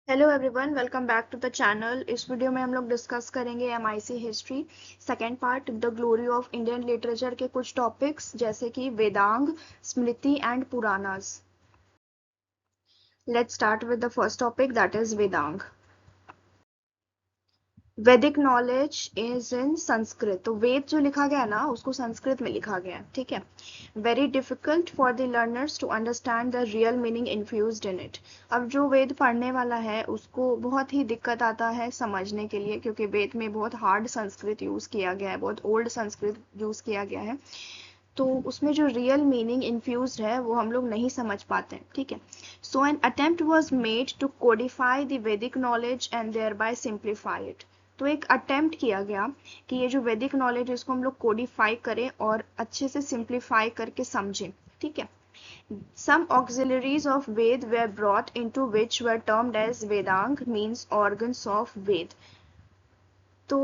Hello everyone, welcome back to the channel. इस video में हम लोग डिस्कस करेंगे MIC history second part the glory of Indian literature के कुछ टॉपिक्स जैसे कि Vedang, Smriti and Puranas. Let's start with the first topic that is Vedang. Vedic knowledge is in Sanskrit. तो वेद जो लिखा गया है ना, उसको संस्कृत में लिखा गया है, ठीक है। Very difficult for the learners to understand the real meaning infused in it. अब जो वेद पढ़ने वाला है उसको बहुत ही दिक्कत आता है समझने के लिए, क्योंकि वेद में बहुत हार्ड संस्कृत यूज किया गया है, बहुत ओल्ड संस्कृत यूज किया गया है। तो उसमें जो रियल मीनिंग इन्फ्यूज्ड है वो हम लोग नहीं समझ पाते हैं, ठीक है। So an attempt was made to codify the Vedic knowledge and thereby simplify it. तो एक अटेम्प्ट किया गया कि ये जो वैदिक नॉलेज है इसको हम लोग कोडिफाई करें और अच्छे से सिंप्लीफाई करके समझें, ठीक है। Some auxiliaries of Ved were brought into which were termed as Vedang, means organs of Ved. तो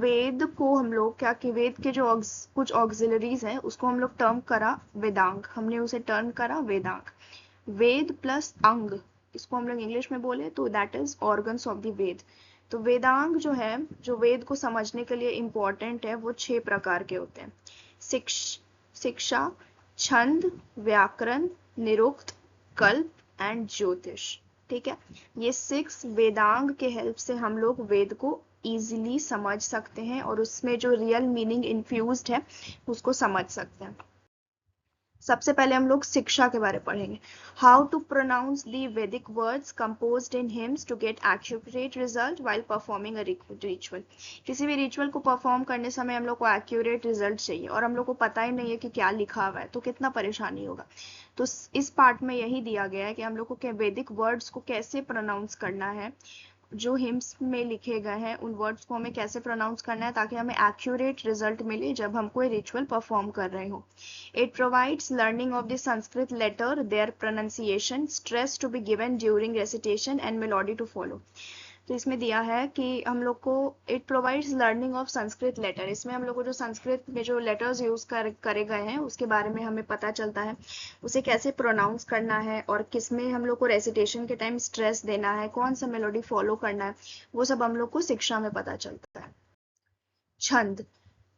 वेद को हम लोग क्या कि वेद के जो कुछ ऑक्सिलरीज हैं उसको हम लोग टर्म करा वेदांग, हमने उसे टर्म करा वेदांग। वेद प्लस अंग, इसको हम लोग इंग्लिश में बोले तो that is organs of the Veda. तो वेदांग जो है, जो वेद को समझने के लिए इम्पोर्टेंट है, वो 6 प्रकार के होते हैं। शिक्षा, छंद, व्याकरण, निरुक्त, कल्प एंड ज्योतिष, ठीक है। ये 6 वेदांग के हेल्प से हम लोग वेद को इजीली समझ सकते हैं और उसमें जो रियल मीनिंग इन्फ्यूज्ड है उसको समझ सकते हैं। सबसे पहले हम लोग शिक्षा के बारे में पढ़ेंगे। How to pronounce the Vedic words composed in hymns to get accurate result while performing a ritual. किसी भी रिचुअल को परफॉर्म करने समय हम लोग को एक्यूरेट रिजल्ट चाहिए और हम लोग को पता ही नहीं है कि क्या लिखा हुआ है, तो कितना परेशानी होगा। तो इस पार्ट में यही दिया गया है कि हम लोग को वैदिक वर्ड्स को कैसे प्रोनाउंस करना है, जो हिम्स में लिखे गए हैं उन वर्ड्स को हमें कैसे प्रोनाउंस करना है ताकि हमें एक्यूरेट रिजल्ट मिले जब हम कोई रिचुअल परफॉर्म कर रहे हो। It provides learning of the Sanskrit letter, their pronunciation, stress to be given during recitation and melody to follow. तो इसमें दिया है कि हम लोग को it provides learning of Sanskrit letter, इसमें हम लोग को जो संस्कृत में जो लेटर्स यूज करे गए हैं उसके बारे में हमें पता चलता है, उसे कैसे प्रोनाउंस करना है और किसमें हम लोग को रेसिटेशन के टाइम स्ट्रेस देना है, कौन सा मेलोडी फॉलो करना है, वो सब हम लोग को शिक्षा में पता चलता है। छंद,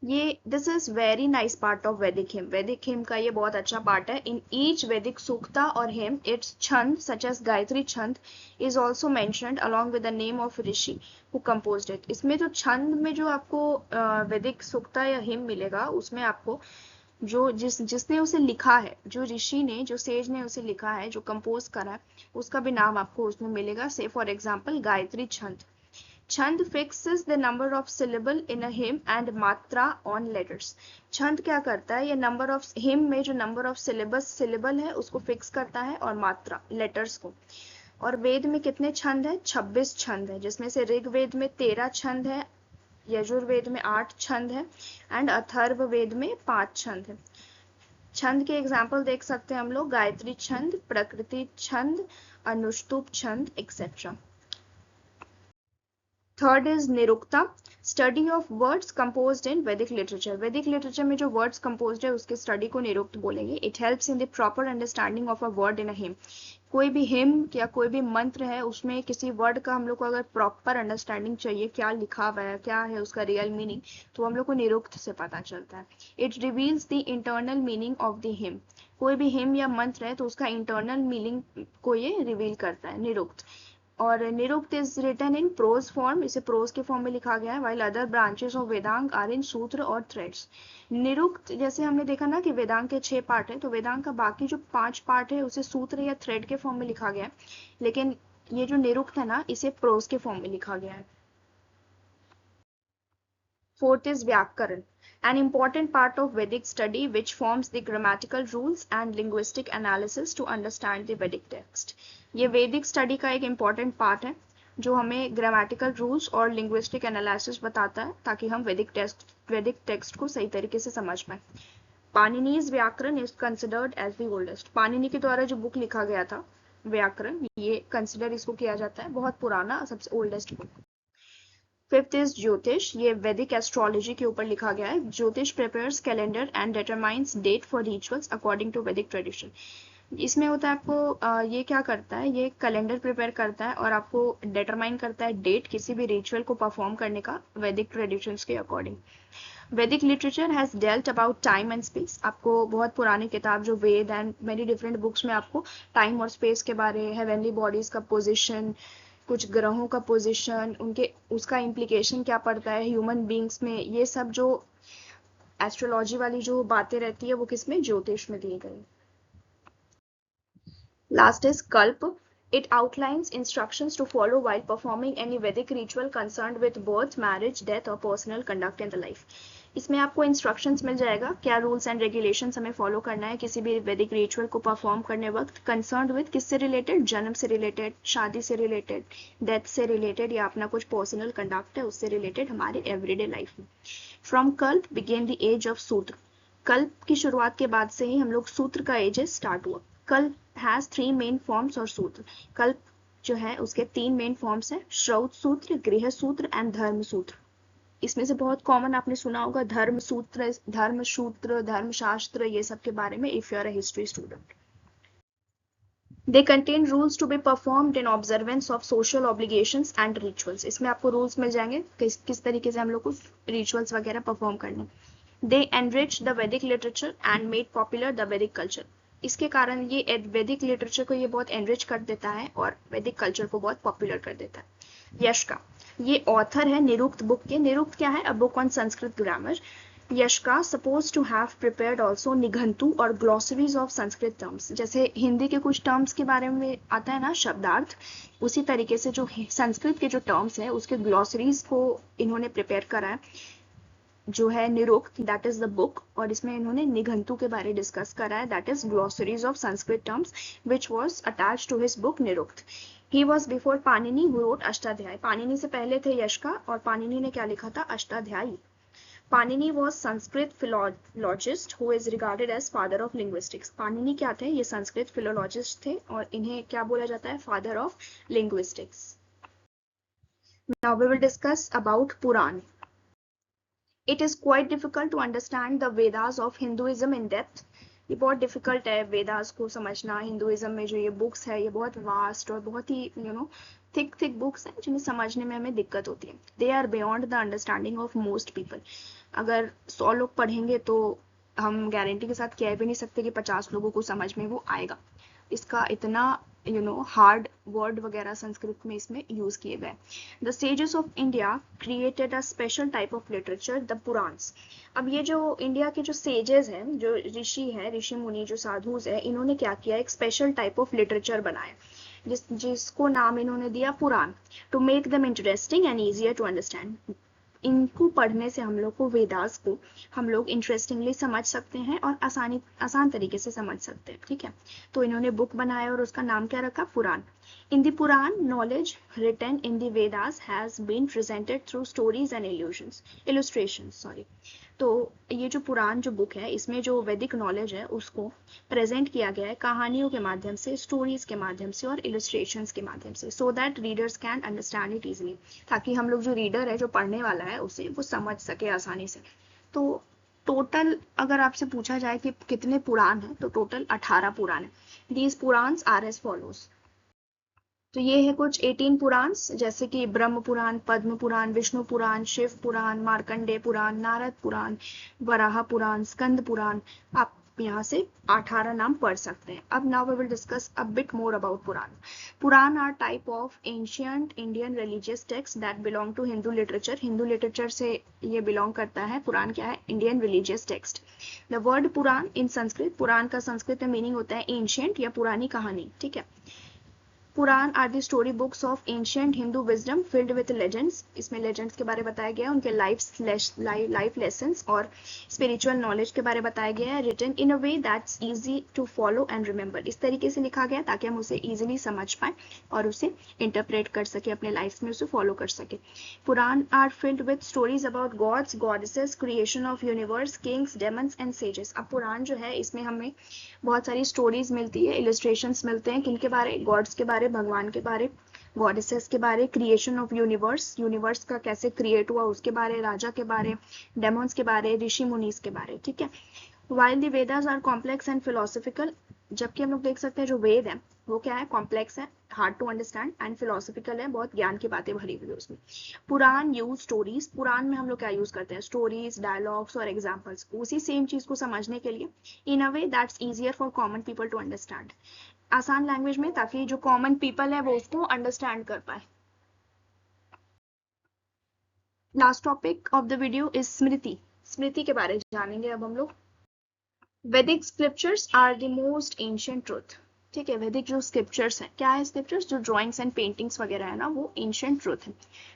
ये this is very nice part of वैदिक हिम। वैदिक हिम का ये बहुत अच्छा पार्ट है। इन ईच वैदिक सूक्ता और हिम इट्स छंद सच एज गायत्री छंद is also mentioned along with the name of Rishi who composed it. इसमें जो छंद में जो आपको वैदिक सूक्ता या हिम मिलेगा उसमें आपको जो जिसने उसे लिखा है, जो ऋषि ने, जो सेज ने उसे लिखा है, जो कंपोज करा है, उसका भी नाम आपको उसमें मिलेगा। से फॉर एग्जाम्पल गायत्री छंद। छंद fixes the number of syllable in a hymn and matra on letters. छंद क्या करता है, ये नंबर ऑफ हिम में जो नंबर ऑफ सिलेबल है उसको फिक्स करता है और मात्रा लेटर्स को। और वेद में कितने छंद है, 26 छंद है, जिसमें से ऋग्वेद में 13 छंद है, यजुर्वेद में 8 छंद है एंड अथर्व वेद में 5 छंद है। छंद के एग्जाम्पल देख सकते हैं हम लोग, गायत्री छंद, प्रकृति छंद, अनुष्टुप छंद etcetera. Third is Nirukta, study of words composed in Vedic literature. वैदिक लिटरेचर में जो वर्ड्स कंपोज्ड है उसके स्टडी को निरुक्त बोलेंगे। It helps in the proper understanding of a word in a him. कोई भी हिम या कोई भी मंत्र है उसमें किसी वर्ड का हम लोग को अगर प्रॉपर अंडरस्टैंडिंग चाहिए, क्या लिखा हुआ है, क्या है उसका रियल मीनिंग, तो हम लोग को निरुक्त से पता चलता है। It reveals the internal meaning of the him. कोई भी हिम या मंत्र है तो उसका इंटरनल मीनिंग को ये रिवील करता है, निरुक्त। और Nirukta is written in prose form, इसे प्रोज के फॉर्म में लिखा गया है, while other branches of Vedang are in sutra और थ्रेड्स। निरुक्त जैसे हमने देखा ना कि वेदांग के 6 पार्ट है, तो वेदांग का बाकी जो 5 पार्ट है उसे सूत्र या थ्रेड के फॉर्म में लिखा गया है, लेकिन ये जो निरुक्त है ना इसे प्रोज के फॉर्म में लिखा गया है। Fourth is Vyakaran, an important part of Vedic study which forms the grammatical rules and linguistic analysis to understand the Vedic text. ये वैदिक स्टडी का एक important part है जो हमें ग्रामेटिकल रूल्स और लिंग्विस्टिक एनालिसिस बताता है ताकि हम वैदिक टेक्स्ट को सही तरीके से समझ पाए। Panini's vyakarana is considered as the oldest. Panini के द्वारा जो बुक लिखा गया था व्याकरण, ये कंसिडर इसको किया जाता है बहुत पुराना, सबसे ओल्डेस्ट बुक। फिफ्थ इज ज्योतिष, ये वैदिक एस्ट्रोलॉजी के ऊपर लिखा गया है। Jyotish prepares calendar and determines date for rituals according to Vedic tradition. इसमें होता है आपको ये क्या करता है, ये कैलेंडर प्रिपेयर करता है और आपको डिटरमाइन करता है डेट किसी भी रिचुअल को परफॉर्म करने का वैदिक ट्रेडिशंस के अकॉर्डिंग। वैदिक literature has dealt about time and space. आपको बहुत पुरानी किताब जो वेद एंड मेनी डिफरेंट बुक्स में आपको टाइम और स्पेस के बारे, हेवनली बॉडीज का पोजिशन, कुछ ग्रहों का पोजिशन, उनके उसका इम्प्लीकेशन क्या पड़ता है ह्यूमन बींग्स में, ये सब जो एस्ट्रोलॉजी वाली जो बातें रहती है वो किसमें, ज्योतिष में दी गई। Last is Kalp. It outlines instructions to follow while performing any Vedic ritual concerned with birth, marriage, death or personal conduct in the life. इसमें आपको इंस्ट्रक्शंस मिल जाएगा क्या रूल्स एंड रेगुलेशंस हमें फॉलो करना है किसी भी वैदिक रिचुअल को परफॉर्म करने वक्त, कंसर्न्ड विद किससे रिलेटेड, जन्म से रिलेटेड, शादी से रिलेटेड, डेथ से रिलेटेड या अपना कुछ पर्सनल कंडक्ट है उससे रिलेटेड हमारे एवरीडे लाइफ में। फ्रॉम कल्प बिगेन द एज ऑफ सूत्र। कल्प की शुरुआत के बाद से ही हम लोग सूत्र का एज स्टार्ट हुआ। कल्प हैज 3 मेन फॉर्म्स और सूत्र। कल्प जो है उसके 3 मेन फॉर्म्स है, श्रौत सूत्र, गृह सूत्र एंड धर्म सूत्र। इसमें से बहुत कॉमन आपने सुना होगा धर्म सूत्र, धर्म सूत्र, धर्मशास्त्र, ये सब के बारे में if you are a history student. They contain rules to be performed in observance of social obligations and rituals. इसमें आपको रूल्स मिल जाएंगे किस तरीके से हम लोग को रिचुअल्स वगैरह परफॉर्म करने। दे एनरिच द वैदिक literature and made popular the वैदिक कल्चर। इसके कारण ये वैदिक लिटरेचर को ये बहुत एनरिच कर देता है और वैदिक कल्चर को बहुत पॉपुलर कर देता है। यश का, ये ऑथर है निरुक्त बुक के। निरुक्त क्या है, a book on Sanskrit grammar. यश का suppose to have prepared also Nighantu और ग्लॉसरीज ऑफ संस्कृत टर्म्स। जैसे हिंदी के कुछ टर्म्स के बारे में आता है ना शब्दार्थ, उसी तरीके से जो संस्कृत के जो टर्म्स है उसके ग्लॉसरीज को इन्होंने प्रिपेयर करा है जो है Nirukta, that is the book. और इसमें इन्होंने निघंटू के बारे डिस्कस करा है, that is glossaries of Sanskrit terms which was attach to his book Nirukta. He was before Panini who wrote Ashtadhyayi. Panini से पहले थे यश का और पाणिनि ने क्या लिखा था, Ashtadhyayi. Panini was Sanskrit philologist who is regarded as father of linguistics. Panini क्या थे, ये संस्कृत फिलोलॉजिस्ट थे और इन्हें क्या बोला जाता है, father of linguistics. Now we will discuss about Purana. It is quite difficult to understand the Vedas of Hinduism in depth. ये बहुत डिफिकल्ट है वेदास को समझना। हिंदुइज्म में जो ये बुक्स है ये बहुत वास्ट और बहुत ही थिक बुक्स हैं जिन्हें समझने में हमें दिक्कत होती है। They are beyond the understanding of most people. अगर 100 लोग पढ़ेंगे तो हम गारंटी के साथ कह भी नहीं सकते कि 50 लोगों को समझ में वो आएगा। इसका इतना हार्ड वर्ड वगैरह संस्कृत में इसमें यूज किए गए। The sages of India created a special type of literature, the Puranas. अब ये जो इंडिया के जो सेजेस हैं, जो ऋषि हैं, ऋषि मुनि जो साधुज है, इन्होंने क्या किया, एक स्पेशल टाइप ऑफ लिटरेचर बनाया जिसको नाम इन्होंने दिया Purana, to make them interesting and easier to understand. इनको पढ़ने से हम लोग को वेदास को हम लोग इंटरेस्टिंगली समझ सकते हैं और आसान तरीके से समझ सकते हैं। ठीक है, तो इन्होंने बुक बनाया और उसका नाम क्या रखा, Purana. In the Purana knowledge written in the Vedas has been presented through stories and illustrations. तो ये जो पुराण जो बुक है इसमें जो वैदिक नॉलेज है उसको प्रेजेंट किया गया है कहानियों के माध्यम से, स्टोरीज के माध्यम से और इलस्ट्रेशंस के माध्यम से, so that readers can understand it easily, ताकि हम लोग जो रीडर है जो पढ़ने वाला है उसे वो समझ सके आसानी से। तो टोटल अगर आपसे पूछा जाए कि कितने पुराण हैं तो टोटल 18 पुराण है। These Puranas are as follows. तो ये है कुछ 18 पुराण, जैसे कि ब्रह्म पुराण, पद्म पुराण, विष्णु पुराण, शिव पुराण, मार्कंडेय पुराण, नारद पुराण, वराह पुराण, स्कंद पुराण। आप यहाँ से 18 नाम पढ़ सकते हैं। अब now we will discuss a bit more about Purana. Purana are type of ancient Indian religious text that belong to Hindu literature. Hindu literature से ये बिलोंग करता है। पुराण क्या है, Indian religious text. The word Purana in Sanskrit, Purana का संस्कृत में मीनिंग होता है एंशियंट या पुरानी कहानी। ठीक है, Purana are the story books of ancient Hindu wisdom filled with legends. इसमें लेजेंड्स के बारे में बताया गया है, उनके लाइफ लेसन्स और स्पिरिचुअल नॉलेज के बारे में बताया गया है। Written in a way that's easy to follow and remember. इस तरीके से लिखा गया ताकि हम उसे इजीली समझ पाए और उसे इंटरप्रेट कर सके, अपने लाइफ में उसे फॉलो कर सके। Purana are filled with stories about gods, goddesses, creation of universe, kings, demons and sages. अब पुराण जो है इसमें हमें बहुत सारी स्टोरीज मिलती है, इलस्ट्रेशंस मिलते हैं, किनके बारे, गॉड्स के बारे, भगवान के बारे, गॉडेसेस के बारे, क्रिएशन ऑफ यूनिवर्स, यूनिवर्स का कैसे क्रिएट हुआ उसके बारे, राजा के बारे, डेमोन्स के बारे, ऋषि मुनीस के बारे। ठीक है, while the Vedas are complex and philosophical, जबकि हम लोग देख सकते हैं जो वेद है वो क्या है, कॉम्प्लेक्स है, hard to understand and philosophical है, बहुत ज्ञान की बातें भरी हुई है उसमें। पुराण यूज स्टोरीज, पुराण में हम लोग क्या यूज करते हैं, स्टोरीज, डायलॉग्स और एग्जाम्पल्स, उसी सेम चीज को समझने के लिए in a way that's easier for common people to understand, आसान लैंग्वेज में, ताकि जो कॉमन पीपल है वो उसको अंडरस्टैंड कर पाए। Last topic of the video is Smriti. Smriti के बारे में जानेंगे अब हम लोग। Vedic scriptures are the most ancient truth. ठीक है, वैदिक जो स्क्रिप्चर्स हैं, क्या है स्क्रिप्चर्स, जो ड्राइंग्स एंड पेंटिंग्स वगैरह है ना, वो एंशियंट ट्रूथ है,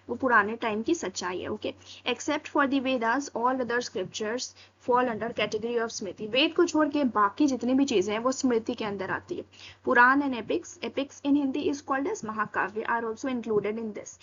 वो पुराने टाइम की सच्चाई है। Okay, except for the Vedas all other scriptures fall under category of Smriti. Veda को छोड़ के बाकी जितनी भी चीजें हैं वो स्मृति के अंदर आती है। Purana and epics, epics in Hindi is called as Mahakavya, are also included in this.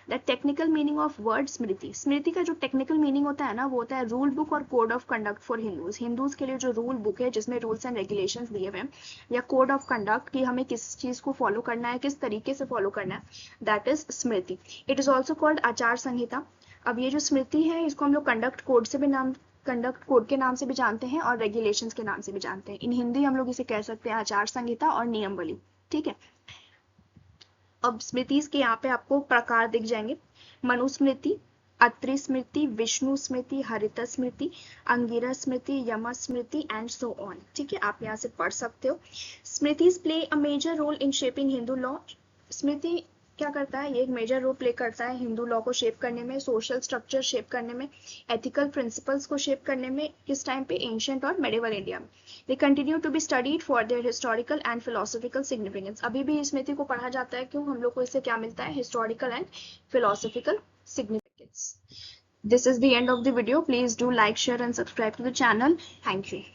The technical meaning of word Smriti, Smriti का जो टेक्निकल मीनिंग होता है ना, वो होता है रूल बुक और code of conduct for Hindus. Hindus के लिए जो रूल बुक है जिसमें रूल्स एंड रेगुलेशंस दिए हुए हैं, या कोड ऑफ कंडक्ट कि हमें किस चीज को फॉलो करना है, किस तरीके से फॉलो करना है, that is Smriti. It is also called आचार संहिता। अब ये जो स्मृति है इसको हम लोग कंडक्ट कोड से भी नाम, कंडक्ट कोड के नाम से भी जानते हैं और रेगुलेशंस के नाम से भी जानते हैं। इन हिंदी हम लोग इसे कह सकते हैं आचार संहिता और नियमावली। ठीक है, अब स्मृतिज के यहाँ पे आपको प्रकार दिख जाएंगे। मनुस्मृति, अत्रि स्मृति, Vishnu Smriti, Harita Smriti, Angira Smriti, Yama Smriti and so on. ठीक है, आप यहाँ से पढ़ सकते हो। Smritis play a major role in shaping Hindu law. Smriti क्या करता है, ये एक मेजर रोल प्ले करता है हिंदू लॉ को शेप करने में, सोशल स्ट्रक्चर शेप करने में, एथिकल प्रिंसिपल्स को शेप करने में। किस टाइम पे, एंशियंट और मेडिवल इंडिया में। They continue to be studied for their historical and philosophical significance. अभी भी स्मृति को पढ़ा जाता है, क्यों, हम लोग को इससे क्या मिलता है, historical and philosophical significance. This is the end of the video. Please do like, share and subscribe to the channel. Thank you.